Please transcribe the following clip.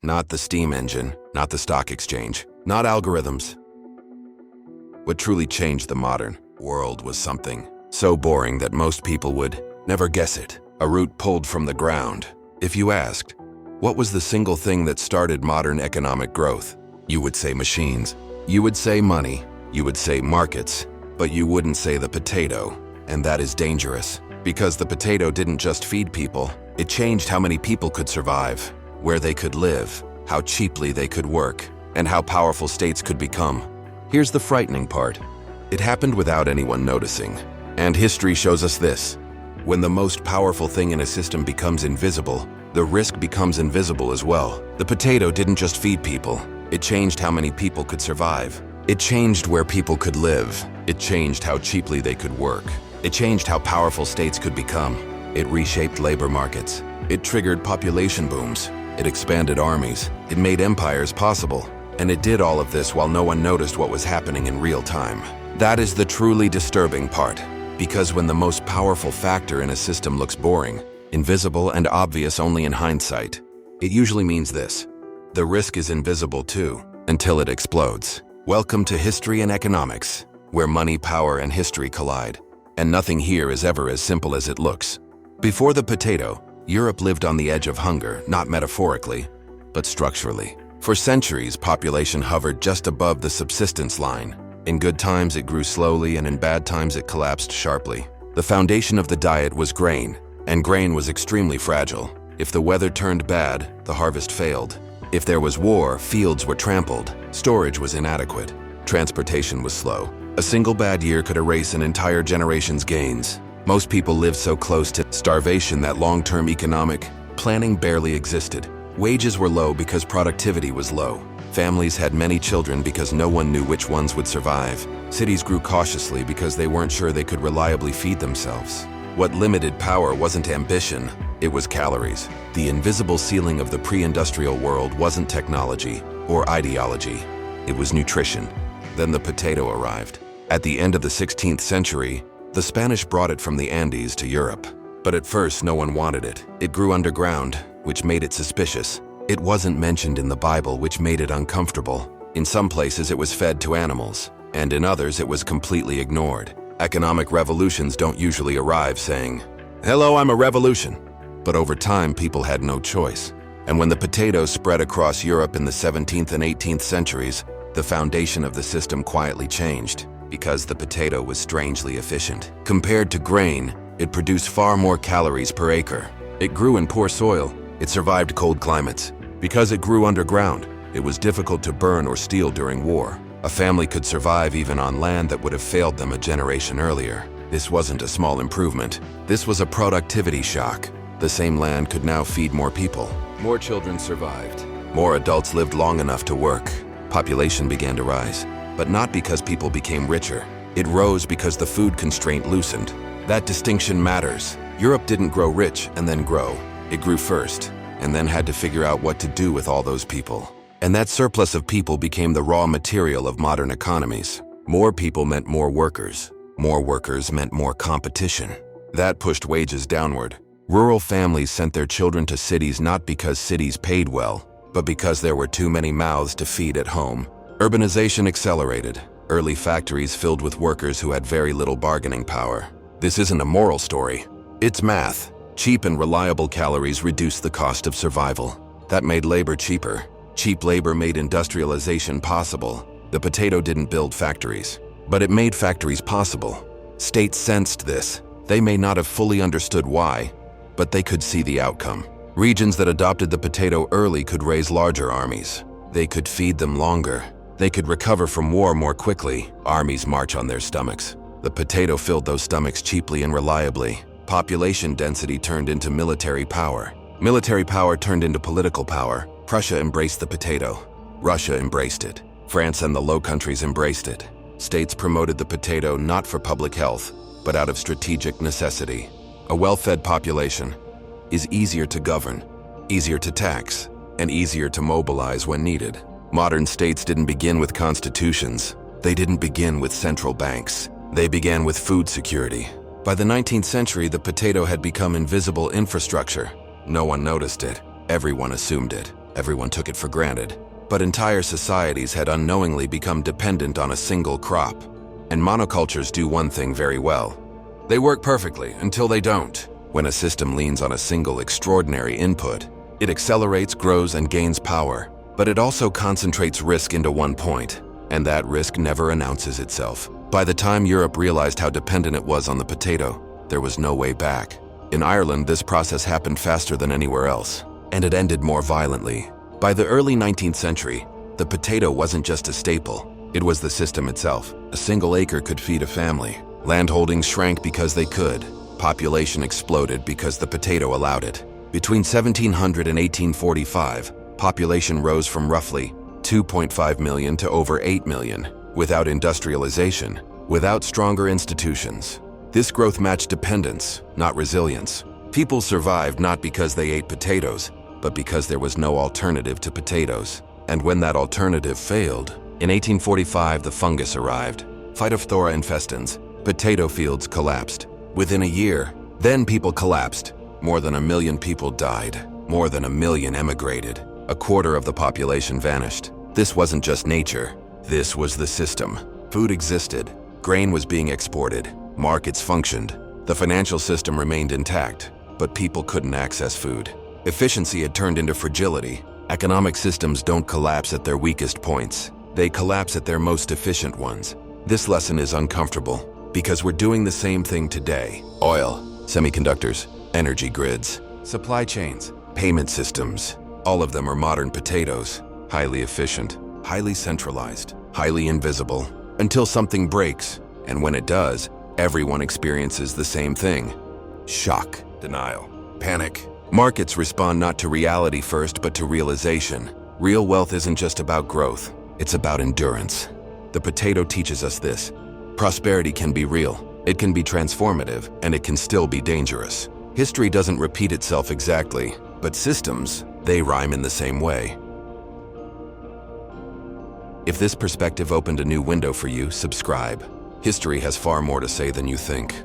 Not the steam engine, not the stock exchange, not algorithms. What truly changed the modern world was something so boring that most people would never guess it. A root pulled from the ground. If you asked, what was the single thing that started modern economic growth? You would say machines. You would say money. You would say markets. But you wouldn't say the potato. And that is dangerous. Because the potato didn't just feed people. It changed how many people could survive, where they could live, how cheaply they could work, and how powerful states could become. Here's the frightening part. It happened without anyone noticing. And history shows us this. When the most powerful thing in a system becomes invisible, the risk becomes invisible as well. The potato didn't just feed people. It changed how many people could survive. It changed where people could live. It changed how cheaply they could work. It changed how powerful states could become. It reshaped labor markets. It triggered population booms. It expanded armies. It made empires possible. And it did all of this while no one noticed what was happening in real time. That is the truly disturbing part. Because when the most powerful factor in a system looks boring, invisible and obvious only in hindsight, it usually means this. The risk is invisible too, until it explodes. Welcome to History and Economics, where money, power, and history collide. And nothing here is ever as simple as it looks. Before the potato, Europe lived on the edge of hunger, not metaphorically, but structurally. For centuries, population hovered just above the subsistence line. In good times, it grew slowly, and in bad times, it collapsed sharply. The foundation of the diet was grain, and grain was extremely fragile. If the weather turned bad, the harvest failed. If there was war, fields were trampled. Storage was inadequate. Transportation was slow. A single bad year could erase an entire generation's gains. Most people lived so close to starvation that long-term economic planning barely existed. Wages were low because productivity was low. Families had many children because no one knew which ones would survive. Cities grew cautiously because they weren't sure they could reliably feed themselves. What limited power wasn't ambition, it was calories. The invisible ceiling of the pre-industrial world wasn't technology or ideology, it was nutrition. Then the potato arrived. At the end of the 16th century, the Spanish brought it from the Andes to Europe. But at first, no one wanted it. It grew underground, which made it suspicious. It wasn't mentioned in the Bible, which made it uncomfortable. In some places, it was fed to animals, and in others, it was completely ignored. Economic revolutions don't usually arrive saying, "Hello, I'm a revolution." But over time, people had no choice. And when the potato spread across Europe in the 17th and 18th centuries, the foundation of the system quietly changed, because the potato was strangely efficient. Compared to grain, it produced far more calories per acre. It grew in poor soil. It survived cold climates. Because it grew underground, it was difficult to burn or steal during war. A family could survive even on land that would have failed them a generation earlier. This wasn't a small improvement. This was a productivity shock. The same land could now feed more people. More children survived. More adults lived long enough to work. Population began to rise. But not because people became richer. It rose because the food constraint loosened. That distinction matters. Europe didn't grow rich and then grow. It grew first, and then had to figure out what to do with all those people. And that surplus of people became the raw material of modern economies. More people meant more workers. More workers meant more competition. That pushed wages downward. Rural families sent their children to cities not because cities paid well, but because there were too many mouths to feed at home. Urbanization accelerated. Early factories filled with workers who had very little bargaining power. This isn't a moral story. It's math. Cheap and reliable calories reduced the cost of survival. That made labor cheaper. Cheap labor made industrialization possible. The potato didn't build factories, but it made factories possible. States sensed this. They may not have fully understood why, but they could see the outcome. Regions that adopted the potato early could raise larger armies. They could feed them longer. They could recover from war more quickly. Armies march on their stomachs. The potato filled those stomachs cheaply and reliably. Population density turned into military power. Military power turned into political power. Prussia embraced the potato. Russia embraced it. France and the Low Countries embraced it. States promoted the potato not for public health, but out of strategic necessity. A well-fed population is easier to govern, easier to tax, and easier to mobilize when needed. Modern states didn't begin with constitutions. They didn't begin with central banks. They began with food security. By the 19th century, the potato had become invisible infrastructure. No one noticed it. Everyone assumed it. Everyone took it for granted. But entire societies had unknowingly become dependent on a single crop. And monocultures do one thing very well. They work perfectly until they don't. When a system leans on a single extraordinary input, it accelerates, grows, and gains power. But it also concentrates risk into one point, and that risk never announces itself. By the time Europe realized how dependent it was on the potato, there was no way back. In Ireland, this process happened faster than anywhere else, and it ended more violently. By the early 19th century, the potato wasn't just a staple, it was the system itself. A single acre could feed a family. Landholdings shrank because they could. Population exploded because the potato allowed it. Between 1700 and 1845, population rose from roughly 2.5 million to over 8 million. Without industrialization, without stronger institutions. This growth matched dependence, not resilience. People survived not because they ate potatoes, but because there was no alternative to potatoes. And when that alternative failed, in 1845 the fungus arrived. Phytophthora infestans, potato fields collapsed. Within a year, then people collapsed. More than 1 million people died. More than 1 million emigrated. A quarter of the population vanished. This wasn't just nature, this was the system. Food existed, grain was being exported, markets functioned, the financial system remained intact, but people couldn't access food. Efficiency had turned into fragility. Economic systems don't collapse at their weakest points. They collapse at their most efficient ones. This lesson is uncomfortable because we're doing the same thing today. Oil, semiconductors, energy grids, supply chains, payment systems. All of them are modern potatoes. Highly efficient, highly centralized, highly invisible, until something breaks. And when it does, everyone experiences the same thing. Shock, denial, panic. Markets respond not to reality first, but to realization. Real wealth isn't just about growth, it's about endurance. The potato teaches us this. Prosperity can be real, it can be transformative, and it can still be dangerous. History doesn't repeat itself exactly, but systems, they rhyme in the same way. If this perspective opened a new window for you, subscribe. History has far more to say than you think.